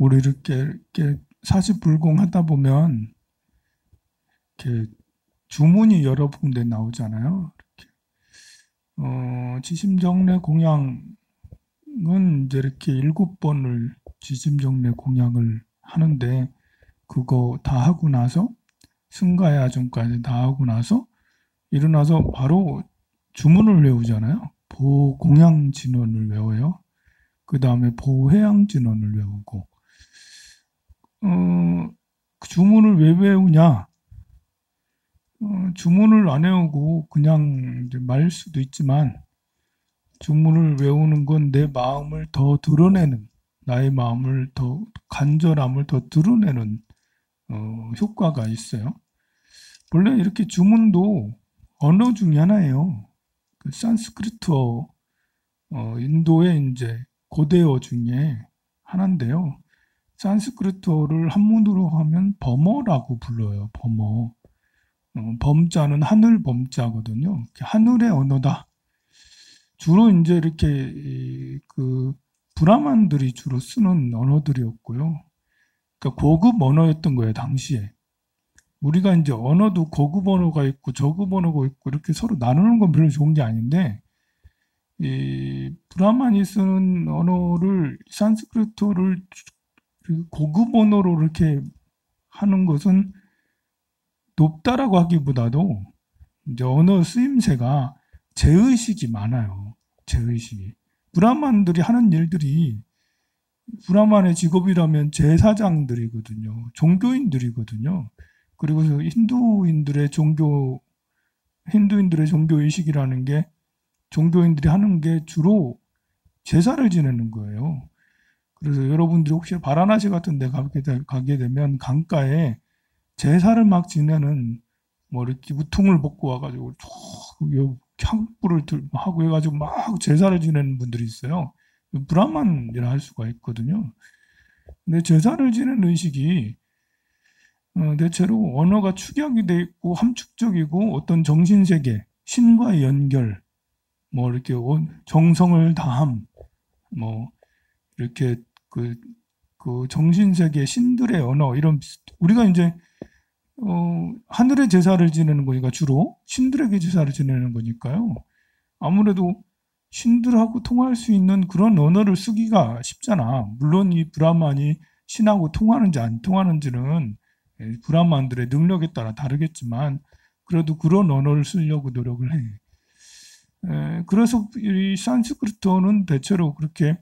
우리 이렇게 사시불공하다 보면 이렇게 주문이 여러 군데 나오잖아요. 지심정래 공양은 이제 이렇게 7번을 지심정래 공양을 하는데, 그거 다 하고 나서 승가의 아정까지 다 하고 나서 일어나서 바로 주문을 외우잖아요. 보공양진언을 외워요. 그 다음에 보해양진언을 외우고, 그 주문을 왜 외우냐? 주문을 안 외우고 그냥 이제 말 수도 있지만, 주문을 외우는 건 내 마음을 더 드러내는, 나의 마음을 더, 간절함을 더 드러내는 효과가 있어요. 원래 이렇게 주문도 언어 중에 하나예요. 그 산스크리트어, 인도의 이제 고대어 중에 하나인데요. 산스크리트어를 한문으로 하면 범어라고 불러요. 범어. 범자는 하늘 범자거든요. 하늘의 언어다. 주로 이제 이렇게 그 브라만들이 주로 쓰는 언어들이었고요. 그러니까 고급 언어였던 거예요, 당시에. 우리가 이제 언어도 고급 언어가 있고 저급 언어가 있고 이렇게 서로 나누는 건 별로 좋은 게 아닌데, 이 브라만이 쓰는 언어를, 산스크리트어를 고급 언어로 이렇게 하는 것은 높다라고 하기보다도 이제 언어 쓰임새가 제의식이 많아요. 제의식이. 브라만들이 하는 일들이, 브라만의 직업이라면 제사장들이거든요. 종교인들이거든요. 그리고 힌두인들의 종교 의식이라는 게, 종교인들이 하는 게 주로 제사를 지내는 거예요. 그래서 여러분들이 혹시 바라나시 같은 데 가게 되면 강가에 제사를 막 지내는, 뭐 이렇게 우통을 벗고 와가지고 향불을 하고 해가지고 막 제사를 지내는 분들이 있어요. 브라만이라 할 수가 있거든요. 근데 제사를 지내는 의식이 대체로 언어가 축약이 돼 있고 함축적이고, 어떤 정신세계, 신과의 연결, 뭐 이렇게 정성을 다함, 뭐 이렇게 그, 그 정신세계, 신들의 언어, 이런, 우리가 이제 하늘의 제사를 지내는 거니까 주로 신들에게 제사를 지내는 거니까요. 아무래도 신들하고 통할 수 있는 그런 언어를 쓰기가 쉽잖아. 물론 이 브라만이 신하고 통하는지 안 통하는지는 브라만들의 능력에 따라 다르겠지만, 그래도 그런 언어를 쓰려고 노력을 해. 그래서 이 산스크리트어는 대체로 그렇게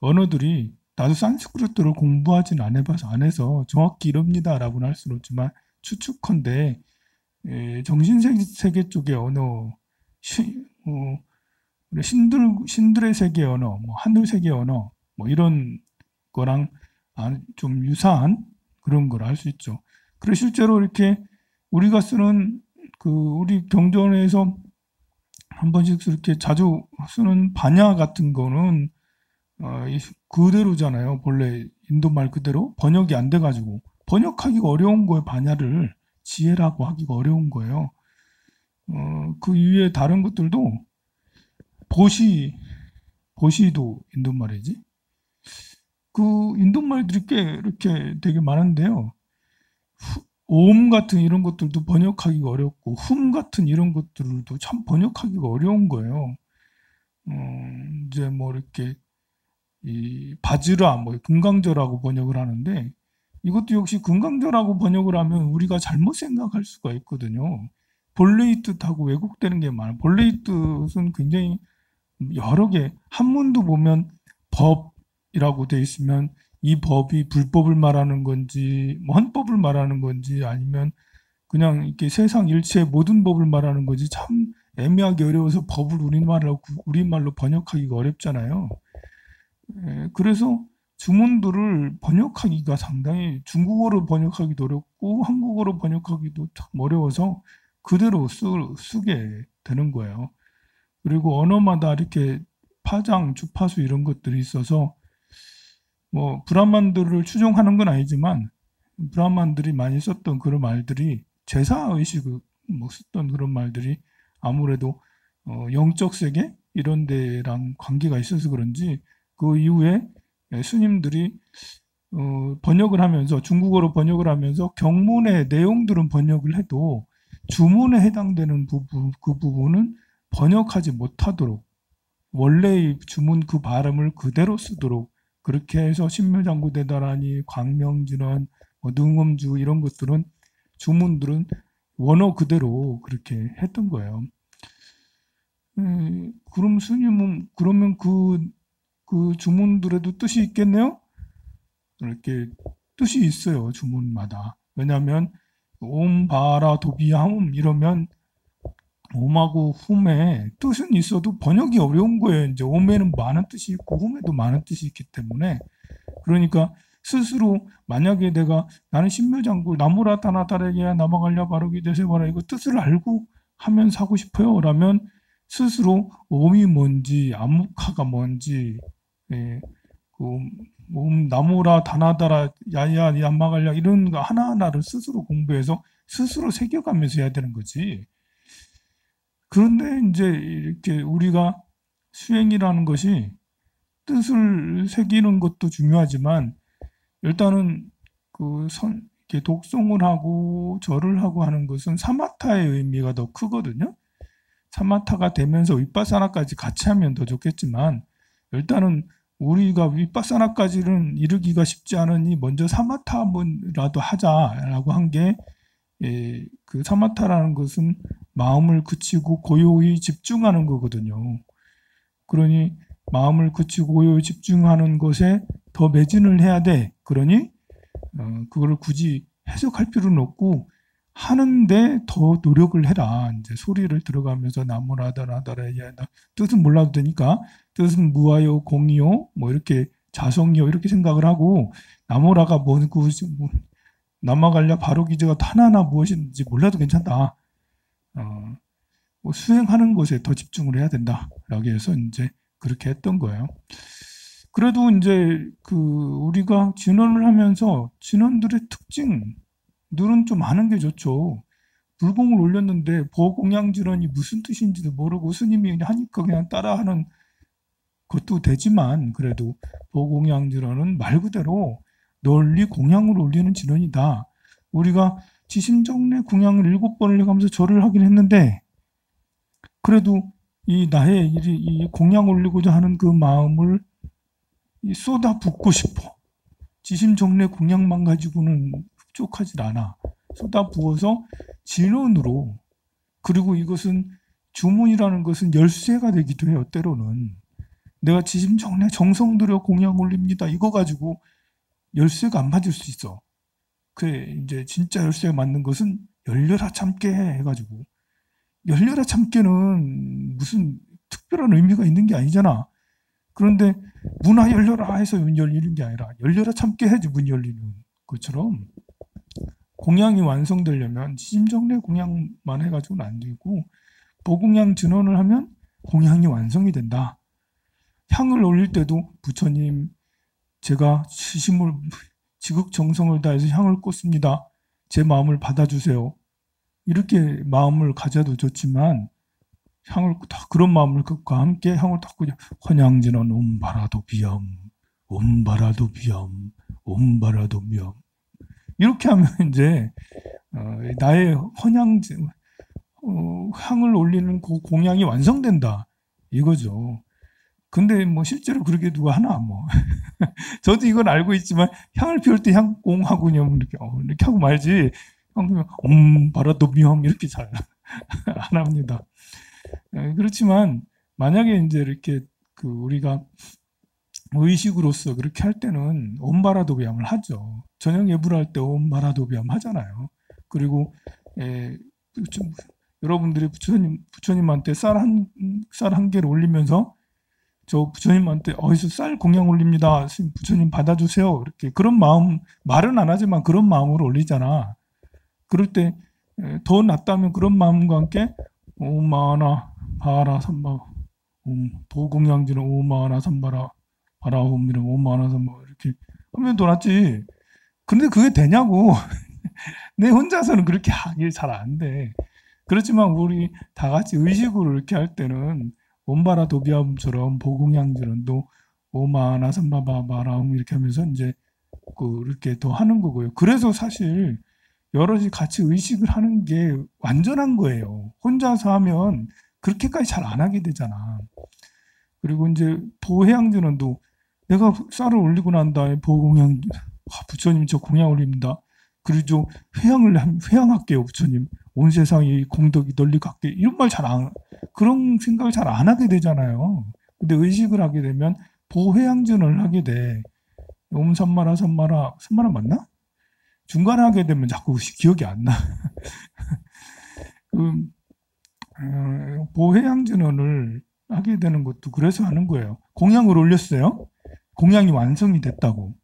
언어들이, 나도 산스크리트어를 공부하진 안 해봐서 안 해서 정확히 이럽니다라고는 할 수는 없지만, 추측컨대 정신세계 쪽의 언어, 신들의 세계 언어, 뭐 하늘 세계 언어, 뭐 이런 거랑 좀 유사한 그런 걸 알 수 있죠. 그리고 실제로 이렇게 우리가 쓰는, 우리 경전에서 한 번씩 이렇게 자주 쓰는 반야 같은 거는 그대로잖아요. 본래 인도말 그대로 번역이 안 돼가지고 번역하기가 어려운 거예요. 반야를 지혜라고 하기가 어려운 거예요. 그 위에 다른 것들도, 보시도 인도말이지. 그 인도말들이 꽤 이렇게 되게 많은데요. 옴 같은 이런 것들도 번역하기가 어렵고, 훔 같은 이런 것들도 참 번역하기가 어려운 거예요. 이제 뭐 이렇게 이 바즈라, 뭐 금강저라고 번역을 하는데, 이것도 역시 금강저라고 번역을 하면 우리가 잘못 생각할 수가 있거든요. 본래의 뜻하고 왜곡되는 게 많아요. 본래의 뜻은 굉장히 여러 개, 한문도 보면 법이라고 돼 있으면 이 법이 불법을 말하는 건지, 뭐 헌법을 말하는 건지, 아니면 그냥 이렇게 세상 일체의 모든 법을 말하는 건지 참 애매하기 어려워서 법을 우리말로 번역하기가 어렵잖아요. 그래서 주문들을 번역하기가 상당히, 중국어로 번역하기도 어렵고 한국어로 번역하기도 참 어려워서 그대로 쓰게 되는 거예요. 그리고 언어마다 이렇게 파장, 주파수 이런 것들이 있어서, 뭐 브라만들을 추종하는 건 아니지만 브라만들이 많이 썼던 그런 말들이, 제사 의식을 뭐 썼던 그런 말들이 아무래도 영적 세계 이런 데랑 관계가 있어서 그런지, 그 이후에 스님들이 번역을 하면서 중국어로 번역을 하면서 경문의 내용들은 번역을 해도 주문에 해당되는 부분 그 부분은 번역하지 못하도록 원래의 주문 그 발음을 그대로 쓰도록 그렇게 해서 신묘장구대다라니 광명진원 뭐 능엄주 이런 것들은 주문들은 원어 그대로 그렇게 했던 거예요. 그럼 스님은 그러면 그 주문들에도 뜻이 있겠네요? 이렇게 뜻이 있어요, 주문마다. 왜냐하면 옴, 바라, 도비함 이러면 옴하고 훔에 뜻은 있어도 번역이 어려운 거예요. 이제 옴에는 많은 뜻이 있고 훔에도 많은 뜻이 있기 때문에 그러니까 스스로 만약에 내가 나는 신묘장구 나무라 타나타레게야 나마갈랴 바르기 대세바라 이거 뜻을 알고 하면 사고 싶어요. 라면 스스로 옴이 뭔지 암묵화가 뭔지 예, 그 나무라 다나다라 야야 야마갈랴 이런 거 하나하나를 스스로 공부해서 스스로 새겨가면서 해야 되는 거지. 그런데 이제 이렇게 우리가 수행이라는 것이 뜻을 새기는 것도 중요하지만 일단은 이렇게 독송을 하고 절을 하고 하는 것은 사마타의 의미가 더 크거든요. 사마타가 되면서 윗바사나까지 같이 하면 더 좋겠지만 일단은 우리가 윗바사나까지는 이르기가 쉽지 않으니 먼저 사마타라도 하자라고 한 게 그 사마타라는 것은 마음을 그치고 고요히 집중하는 거거든요. 그러니 마음을 그치고 고요히 집중하는 것에 더 매진을 해야 돼. 그러니 그거를 굳이 해석할 필요는 없고 하는데 더 노력을 해라. 이제 소리를 들어가면서 나무라다라다라야 뜻은 몰라도 되니까 뜻은 무아요, 공이요, 뭐 이렇게 자성이요 이렇게 생각을 하고 나무라가 뭐고 남아갈랴 바로기제가 하나하나 무엇인지 몰라도 괜찮다. 뭐 수행하는 것에 더 집중을 해야 된다라고 해서 이제 그렇게 했던 거예요. 그래도 이제 우리가 진언을 하면서 진언들의 특징들은 좀 아는 게 좋죠. 불공을 올렸는데 보공양진언이 무슨 뜻인지도 모르고 스님이 하니까 그냥 따라하는 것도 되지만 그래도 보공양진언은 말 그대로 널리 공양을 올리는 진언이다. 우리가 지심정례 공양을 7번을 해가면서 절을 하긴 했는데 그래도 이 나의 이 공양 올리고자 하는 그 마음을 쏟아 붓고 싶어. 지심정례 공양만 가지고는 흡족하지 않아. 쏟아 부어서 진언으로 그리고 이것은 주문이라는 것은 열쇠가 되기도 해요. 때로는 내가 지심정례 정성 들여 공양 올립니다. 이거 가지고 열쇠가 안 맞을 수 있어. 그래 이제 진짜 열쇠가 맞는 것은 열려라 참깨 해가지고 열려라 참깨는 무슨 특별한 의미가 있는 게 아니잖아. 그런데 문화 열려라 해서 문 열리는 게 아니라 열려라 참깨 해야지 문 열리는 것처럼 공양이 완성되려면 지심정례 공양만 해가지고는 안 되고 보공양 진언을 하면 공양이 완성이 된다. 향을 올릴 때도 부처님 제가 지극정성을 다해서 향을 꽂습니다. 제 마음을 받아주세요. 이렇게 마음을 가져도 좋지만 향을 그런 마음과 함께 향을 딱 꽂아 헌양진언 옴바라도 비염 옴바라도 비염 옴바라도 비염 이렇게 하면 이제 나의 향을 올리는 그 공양이 완성된다 이거죠. 근데 뭐 실제로 그렇게 누가 하나 뭐 저도 이건 알고 있지만 향을 피울 때 향공하고 그냥 이렇게 하고 말지 그냥 바라도비엄 이렇게 잘 안 합니다. 그렇지만 만약에 이제 이렇게 우리가 의식으로서 그렇게 할 때는 옴바라도비암을 하죠. 저녁 예불 할 때 옴바라도비암 하잖아요. 그리고 여러분들이 부처님한테 쌀 한 개를 올리면서 저 부처님한테 어디서 쌀 공양 올립니다. 부처님 받아주세요. 이렇게 그런 마음 말은 안 하지만 그런 마음으로 올리잖아. 그럴 때 더 낫다면 그런 마음과 함께 오마나 바라 삼바 도공양지는 오마나 삼바라 바라옴이랑 오마나 삼바 이렇게 하면 더 낫지. 근데 그게 되냐고. 내 혼자서는 그렇게 하기 잘 안 돼. 그렇지만 우리 다 같이 의식으로 이렇게 할 때는 온바라 도비암처럼 보공양지론도 오마나 삼바바바라움 이렇게 하면서 이제 갖고 이렇게 더 하는 거고요. 그래서 사실 여럿이 같이 의식을 하는 게 완전한 거예요. 혼자서 하면 그렇게까지 잘 안 하게 되잖아. 그리고 이제 보혜양전원도 내가 쌀을 올리고 난 다음에 보공양, 부처님 저 공양 올립니다. 그리고 저 회양할게요, 부처님. 온 세상이 공덕이 널리 갖게 이런 말 잘 안, 그런 생각을 잘 안 하게 되잖아요. 근데 의식을 하게 되면 보회양전을 하게 돼. 옴 삼마라 삼마라 삼마라 맞나? 중간에 하게 되면 자꾸 기억이 안 나. 그 보회양전을 하게 되는 것도 그래서 하는 거예요. 공양을 올렸어요. 공양이 완성이 됐다고.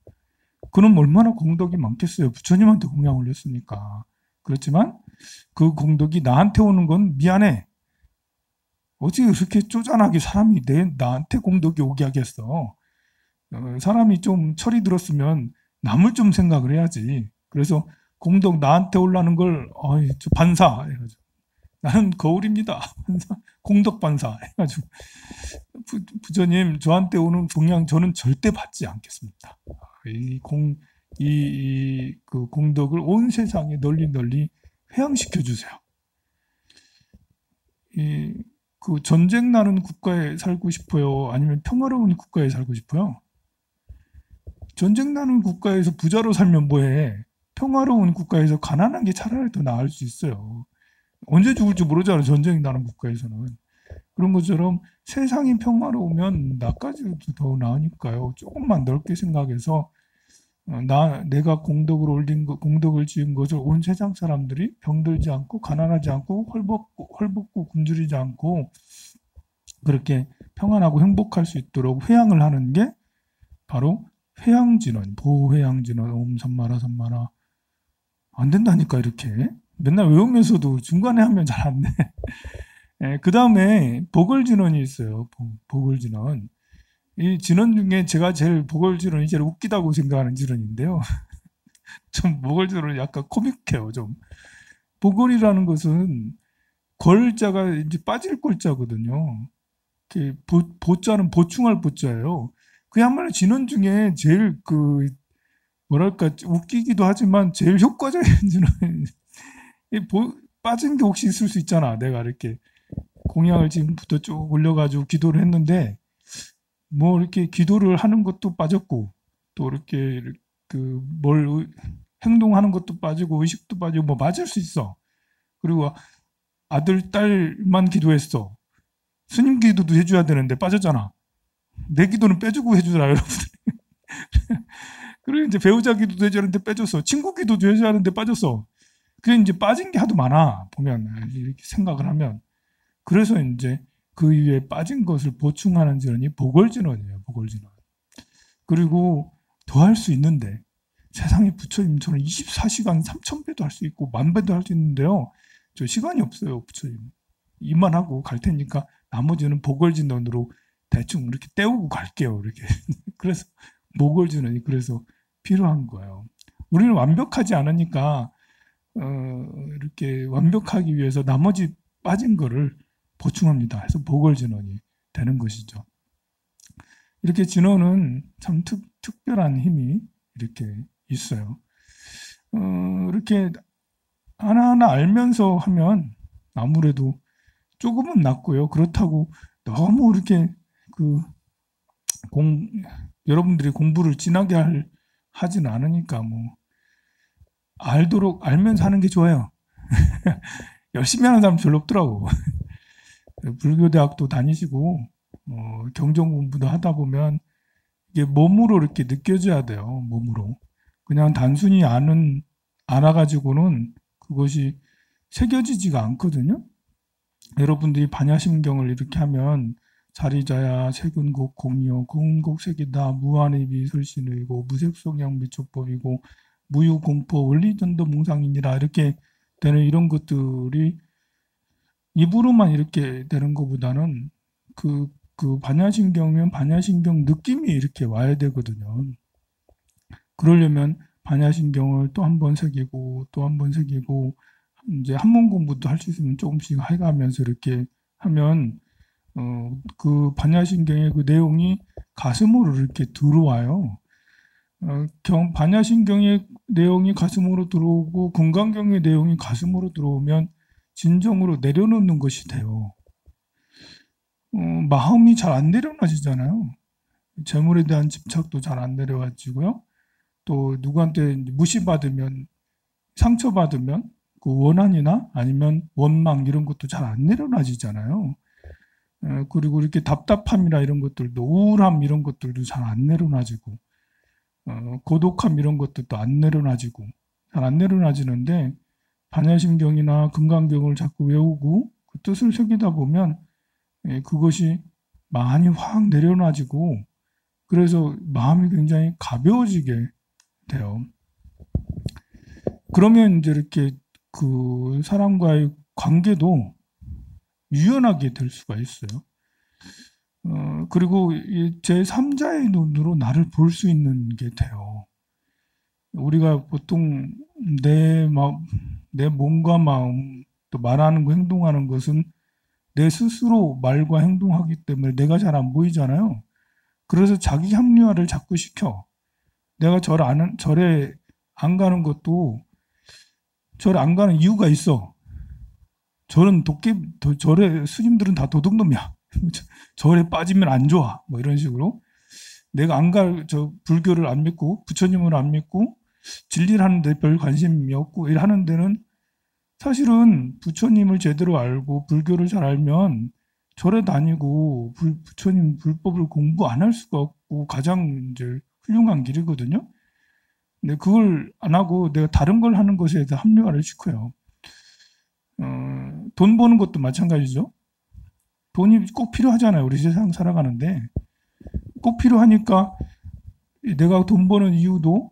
그럼 얼마나 공덕이 많겠어요. 부처님한테 공양 올렸으니까. 그렇지만 그 공덕이 나한테 오는 건 미안해. 어떻게 그렇게 쪼잔하게 사람이 나한테 공덕이 오게 하겠어. 사람이 좀 철이 들었으면 남을 좀 생각을 해야지. 그래서 공덕 나한테 올라는 걸 저 반사 해가지고 나는 거울입니다. 반사, 공덕 반사 해가지고 부처님 저한테 오는 공양 저는 절대 받지 않겠습니다. 그 공덕을 온 세상에 널리 회양시켜 주세요. 그 전쟁 나는 국가에 살고 싶어요? 아니면 평화로운 국가에 살고 싶어요? 전쟁 나는 국가에서 부자로 살면 뭐해? 평화로운 국가에서 가난한 게 차라리 더 나을 수 있어요. 언제 죽을지 모르잖아요. 전쟁이 나는 국가에서는. 그런 것처럼 세상이 평화로우면 나까지도 더 나으니까요. 조금만 넓게 생각해서 내가 공덕을 지은 것을 온 세상 사람들이 병들지 않고 가난하지 않고 헐벗고 굶주리지 않고 그렇게 평안하고 행복할 수 있도록 회양을 하는 게 바로 회양진원, 보호회양진원, 옴 삼마라 삼마라. 안 된다니까 이렇게 맨날 외우면서도 중간에 하면 잘 안 돼. 그 다음에 보궐진원이 있어요. 보궐진원. 이 진원 중에 제가 제일 보궐진원이 제일 웃기다고 생각하는 진원인데요. 좀 보궐진원은 약간 코믹해요. 좀 보궐이라는 것은 걸자가 이제 빠질 골자거든요. 보자는 보충할 보자예요. 그야말로 진원 중에 제일 그 뭐랄까 웃기기도 하지만 제일 효과적인 진원. 빠진 게 혹시 있을 수 있잖아. 내가 이렇게 공양을 지금부터 쭉 올려가지고 기도를 했는데. 뭐 이렇게 기도를 하는 것도 빠졌고 또 이렇게 뭘 행동하는 것도 빠지고 의식도 빠지고 뭐 맞을 수 있어. 그리고 아들 딸만 기도했어. 스님 기도도 해줘야 되는데 빠졌잖아. 내 기도는 빼주고 해주라 여러분들. 그리고 이제 배우자 기도도 해줘야 하는데 빼줬어. 친구 기도도 해줘야 하는데 빠졌어. 그게 이제 빠진 게 하도 많아. 보면 이렇게 생각을 하면. 그래서 이제 그 위에 빠진 것을 보충하는 진원이 보궐진원이에요. 보궐진원. 그리고 더 할 수 있는데 세상에 부처님처럼 24시간 3000배도 할 수 있고 10,000배도 할 수 있는데요. 저 시간이 없어요. 부처님. 이만 하고 갈 테니까 나머지는 보궐진원으로 대충 이렇게 때우고 갈게요. 이렇게. 그래서 보궐진원이 그래서 필요한 거예요. 우리는 완벽하지 않으니까 이렇게 완벽하기 위해서 나머지 빠진 거를 보충합니다. 해서 보궐진원이 되는 것이죠. 이렇게 진원은 참 특별한 힘이 이렇게 있어요. 이렇게 하나하나 알면서 하면 아무래도 조금은 낫고요. 그렇다고 너무 이렇게 여러분들이 공부를 진하게 하지는 않으니까 뭐 알면서 하는 게 좋아요. 열심히 하는 사람 별로 없더라고. 불교대학도 다니시고 경전 공부도 하다 보면 이게 몸으로 이렇게 느껴져야 돼요. 몸으로. 그냥 단순히 알아가지고는 그것이 새겨지지가 않거든요. 여러분들이 반야심경을 이렇게 하면 자리자야 세근곡 공이요 공곡 색이다 무한의 비설신의고 무색성양 미초법이고 무유공포 원리전도 몽상이니라 이렇게 되는 이런 것들이 입으로만 이렇게 되는 것보다는 그 반야심경이면 반야심경 느낌이 이렇게 와야 되거든요. 그러려면 반야심경을 또 한 번 새기고 또 한 번 새기고 이제 한문 공부도 할 수 있으면 조금씩 해가면서 이렇게 하면 그 반야심경의 그 내용이 가슴으로 이렇게 들어와요. 반야신경의 내용이 가슴으로 들어오고 금강경의 내용이 가슴으로 들어오면 진정으로 내려놓는 것이 돼요. 마음이 잘 안 내려놔지잖아요. 재물에 대한 집착도 잘 안 내려와지고요. 또 누구한테 무시받으면 상처받으면 그 원한이나 아니면 원망 이런 것도 잘 안 내려놔지잖아요. 그리고 이렇게 답답함이나 이런 것들도 우울함 이런 것들도 잘 안 내려놔지고 고독함 이런 것들도 안 내려놔지고 잘 안 내려놔지는데 반야신경이나 금강경을 자꾸 외우고 그 뜻을 새기다 보면 그것이 많이 확 내려놔지고 그래서 마음이 굉장히 가벼워지게 돼요. 그러면 이제 이렇게 그 사람과의 관계도 유연하게 될 수가 있어요. 그리고 제3자의 눈으로 나를 볼 수 있는 게 돼요. 우리가 보통 내 몸과 마음, 또 말하는 거, 행동하는 것은 내 스스로 말과 행동하기 때문에 내가 잘 안 보이잖아요. 그래서 자기 합리화를 자꾸 시켜. 내가 절에 안 가는 것도 절에 안 가는 이유가 있어. 절에 스님들은 다 도둑놈이야. 절에 빠지면 안 좋아. 뭐 이런 식으로. 내가 불교를 안 믿고, 부처님을 안 믿고, 진리를 하는데 별 관심이 없고, 일하는 데는 사실은 부처님을 제대로 알고, 불교를 잘 알면, 절에 다니고, 부처님 불법을 공부 안 할 수가 없고, 가장 이제 훌륭한 길이거든요. 근데 그걸 안 하고 내가 다른 걸 하는 것에 대해서 합리화를 시켜요. 돈 버는 것도 마찬가지죠. 돈이 꼭 필요하잖아요. 우리 세상 살아가는데. 꼭 필요하니까 내가 돈 버는 이유도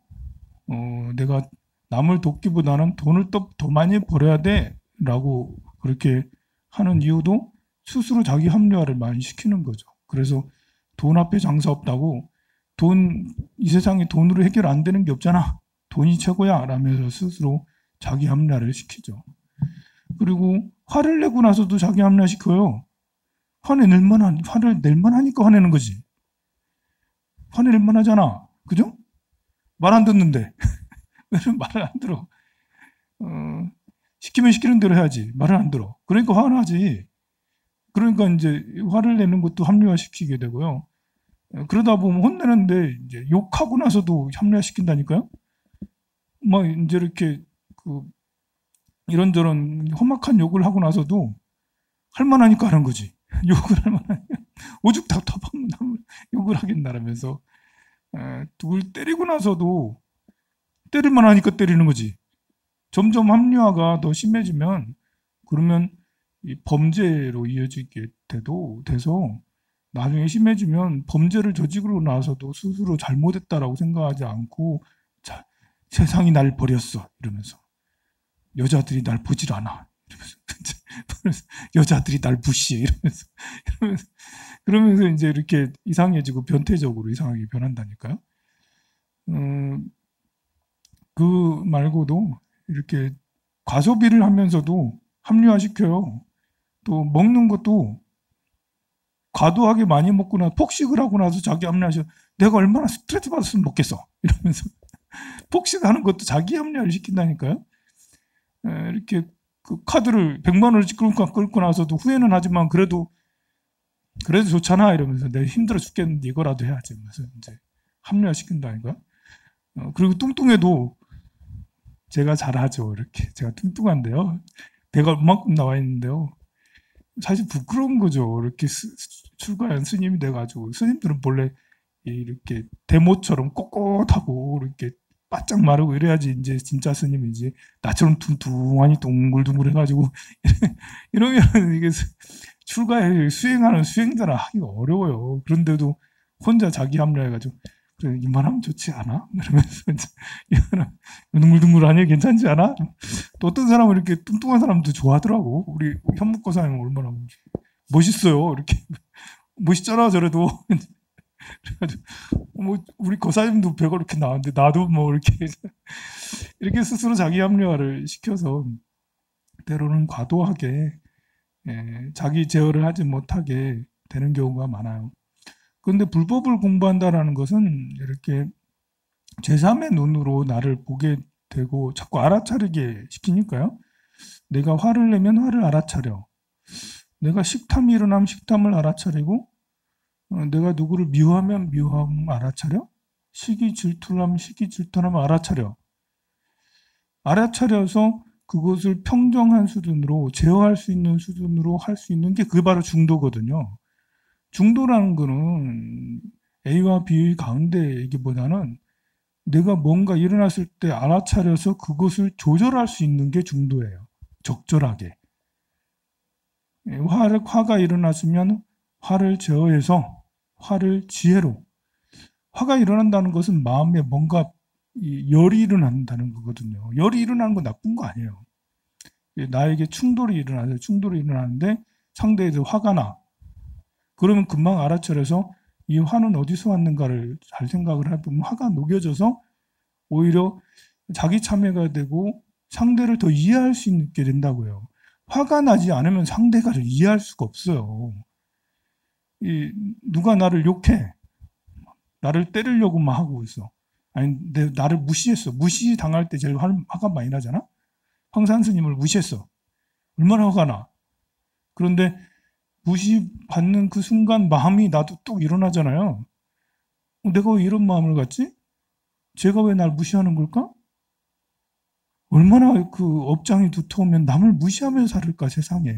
내가 남을 돕기보다는 돈을 더 많이 벌어야 돼 라고 그렇게 하는 이유도 스스로 자기 합리화를 많이 시키는 거죠. 그래서 돈 앞에 장사 없다고 이 세상에 돈으로 해결 안 되는 게 없잖아. 돈이 최고야 라면서 스스로 자기 합리화를 시키죠. 그리고 화를 내고 나서도 자기 합리화 시켜요. 화를 낼만 하니까 화내는 거지. 화낼만 하잖아. 그죠? 말 안 듣는데. 왜 말을 안 들어? 시키면 시키는 대로 해야지. 말을 안 들어. 그러니까 화를 하지. 그러니까 이제 화를 내는 것도 합리화 시키게 되고요. 그러다 보면 혼내는데 이제 욕하고 나서도 합리화 시킨다니까요. 막 이제 이렇게 이런저런 험악한 욕을 하고 나서도 할만하니까 하는 거지. 욕을 할만하니까. 오죽 답답하면 욕을 하겠나라면서 누굴 때리고 나서도 때릴만 하니까 때리는 거지. 점점 합리화가 더 심해지면 그러면 이 범죄로 이어지게 돼서 나중에 심해지면 범죄를 저지르고 나서도 스스로 잘못했다라고 생각하지 않고 세상이 날 버렸어 이러면서 여자들이 날 보질 않아 이러면서 여자들이 날 무시해 그러면서 이제 이렇게 이상해지고 변태적으로 이상하게 변한다니까요. 그 말고도 이렇게 과소비를 하면서도 합리화시켜요. 또 먹는 것도 과도하게 많이 먹거나 폭식을 하고 나서 자기 합리화시켜 내가 얼마나 스트레스 받았으면 먹겠어 이러면서 폭식하는 것도 자기 합리화를 시킨다니까요. 이렇게 그 카드를 100만 원을 끌고 나서도 후회는 하지만 그래도 좋잖아 이러면서 내가 힘들어 죽겠는데 이거라도 해야지 이러면서 이제 합리화 시킨다니까요. 그리고 뚱뚱해도 제가 잘하죠. 이렇게 제가 뚱뚱한데요. 배가 이만큼 나와 있는데요. 사실 부끄러운 거죠. 이렇게 출가한 스님이 돼가지고 스님들은 본래 이렇게 대모처럼 꼿꼿하고 이렇게 바짝 마르고 이래야지 이제 진짜 스님이지. 나처럼 뚱뚱하니 동글동글 해가지고 이러면 이게 출가에 수행하는 수행자라 하기가 어려워요. 그런데도 혼자 자기 합리화해가지고 그래 이만하면 좋지 않아? 그러면서 둥글둥글하니 괜찮지 않아? 또 어떤 사람은 이렇게 뚱뚱한 사람도 좋아하더라고. 우리 현묵고사님 얼마나 멋있어요. 이렇게 멋있잖아 저래도. 그래가지고 뭐 우리 고사님도 배가 이렇게 나왔는데 나도 뭐 이렇게 스스로 자기 합리화를 시켜서 때로는 과도하게 자기 제어를 하지 못하게 되는 경우가 많아요. 그런데 불법을 공부한다라는 것은 이렇게 제3의 눈으로 나를 보게 되고 자꾸 알아차리게 시키니까요. 내가 화를 내면 화를 알아차려. 내가 식탐이 일어나면 식탐을 알아차리고 내가 누구를 미워하면 미워함을 알아차려. 시기 질투를 하면 시기 질투를 하면 알아차려. 알아차려서 그것을 평정한 수준으로 제어할 수 있는 수준으로 할 수 있는 게 그게 바로 중도거든요. 중도라는 거는 A와 B의 가운데 얘기보다는 내가 뭔가 일어났을 때 알아차려서 그것을 조절할 수 있는 게 중도예요. 적절하게. 화가 일어났으면 화를 제어해서 화를 지혜로. 화가 일어난다는 것은 마음에 뭔가 열이 일어난다는 거거든요. 열이 일어나는 건 나쁜 거 아니에요. 나에게 충돌이 일어나요. 충돌이 일어나는데 상대에서 화가 나. 그러면 금방 알아차려서 이 화는 어디서 왔는가를 잘 생각을 해보면 화가 녹여져서 오히려 자기 참여가 되고 상대를 더 이해할 수 있게 된다고요. 화가 나지 않으면 상대가 이해할 수가 없어요. 누가 나를 욕해. 나를 때리려고만 하고 있어. 아니, 나를 무시했어. 무시당할 때 제일 화가 많이 나잖아? 황산 스님을 무시했어. 얼마나 화가 나. 그런데 무시받는 그 순간 마음이 나도 뚝 일어나잖아요. 내가 왜 이런 마음을 갖지? 제가 왜 날 무시하는 걸까? 얼마나 그 업장이 두터우면 남을 무시하면서 살을까, 세상에.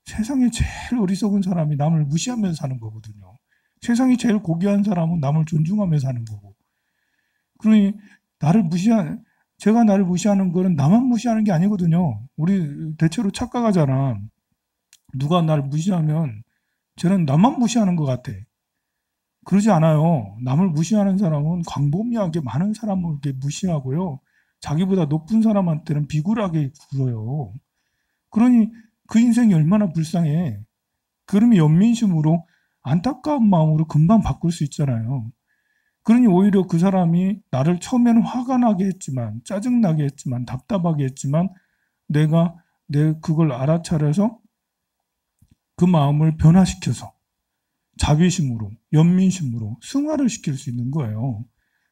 세상에 제일 어리석은 사람이 남을 무시하면서 사는 거거든요. 세상이 제일 고귀한 사람은 남을 존중하면서 사는 거고. 그러니 제가 나를 무시하는 거는 나만 무시하는 게 아니거든요. 우리 대체로 착각하잖아. 누가 나를 무시하면 쟤는 나만 무시하는 것 같아. 그러지 않아요. 남을 무시하는 사람은 광범위하게 많은 사람을 이렇게 무시하고요. 자기보다 높은 사람한테는 비굴하게 굴어요. 그러니 그 인생이 얼마나 불쌍해. 그러면 연민심으로 안타까운 마음으로 금방 바꿀 수 있잖아요. 그러니 오히려 그 사람이 나를 처음에는 화가 나게 했지만, 짜증나게 했지만, 답답하게 했지만, 내 그걸 알아차려서 그 마음을 변화시켜서 자비심으로, 연민심으로 승화를 시킬 수 있는 거예요.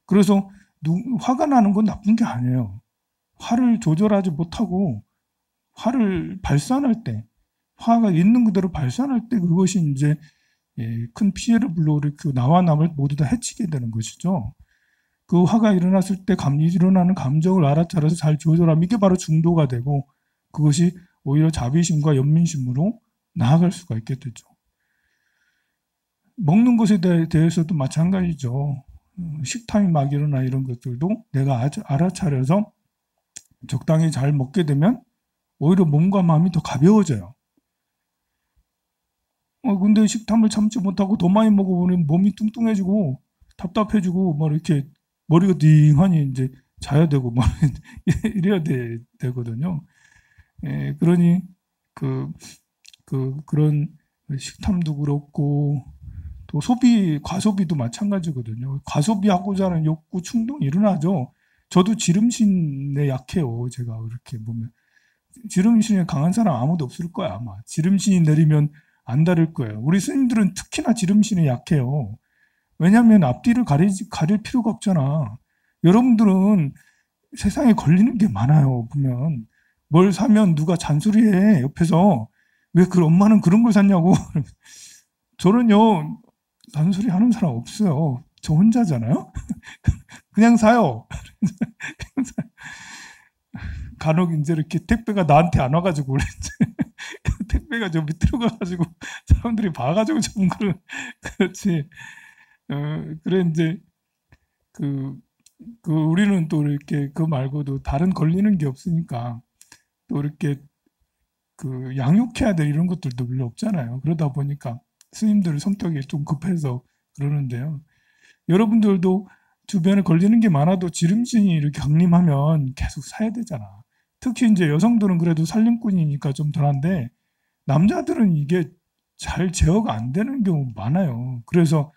그래서 화가 나는 건 나쁜 게 아니에요. 화를 조절하지 못하고 화를 발산할 때, 화가 있는 그대로 발산할 때 그것이 이제 큰 피해를 불러일으키고 나와 남을 모두 다 해치게 되는 것이죠. 그 화가 일어났을 때 일어나는 감정을 알아차려서 잘 조절하면 이게 바로 중도가 되고 그것이 오히려 자비심과 연민심으로 나아갈 수가 있게 되죠. 먹는 것에 대해서도 마찬가지죠. 식탐이 막 일어나 이런 것들도 내가 알아차려서 적당히 잘 먹게 되면 오히려 몸과 마음이 더 가벼워져요. 근데 식탐을 참지 못하고 더 많이 먹어보면 몸이 뚱뚱해지고 답답해지고 뭐 이렇게 머리가 띵하니 이제 자야 되고 뭐 이래야 되거든요. 그러니 그런 식탐도 그렇고 또 과소비도 마찬가지거든요. 과소비하고자 하는 욕구, 충동이 일어나죠. 저도 지름신에 약해요. 제가 이렇게 보면. 지름신에 강한 사람 아무도 없을 거야, 아마. 지름신이 내리면 안 다를 거예요. 우리 스님들은 특히나 지름신에 약해요. 왜냐하면 앞뒤를 가릴 필요가 없잖아. 여러분들은 세상에 걸리는 게 많아요, 보면. 뭘 사면 누가 잔소리해, 옆에서. 왜 엄마는 그런 걸 샀냐고. 저는요, 잔소리 하는 사람 없어요. 저 혼자잖아요? 그냥 사요. 간혹 이제 이렇게 택배가 나한테 안 와가지고, 택배가 저 밑으로 가가지고, 사람들이 봐가지고 좀 그렇지. 그래, 이제, 우리는 또 이렇게 그 말고도 다른 걸리는 게 없으니까, 또 이렇게 양육해야 될 이런 것들도 별로 없잖아요. 그러다 보니까 스님들 성격이 좀 급해서 그러는데요. 여러분들도 주변에 걸리는 게 많아도 지름신이 이렇게 강림하면 계속 사야 되잖아. 특히 이제 여성들은 그래도 살림꾼이니까 좀 덜한데 남자들은 이게 잘 제어가 안 되는 경우 많아요. 그래서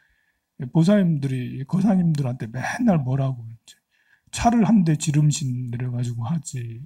보살님들이 거사님들한테 맨날 뭐라고 차를 한 대 지름신 내려가지고 하지.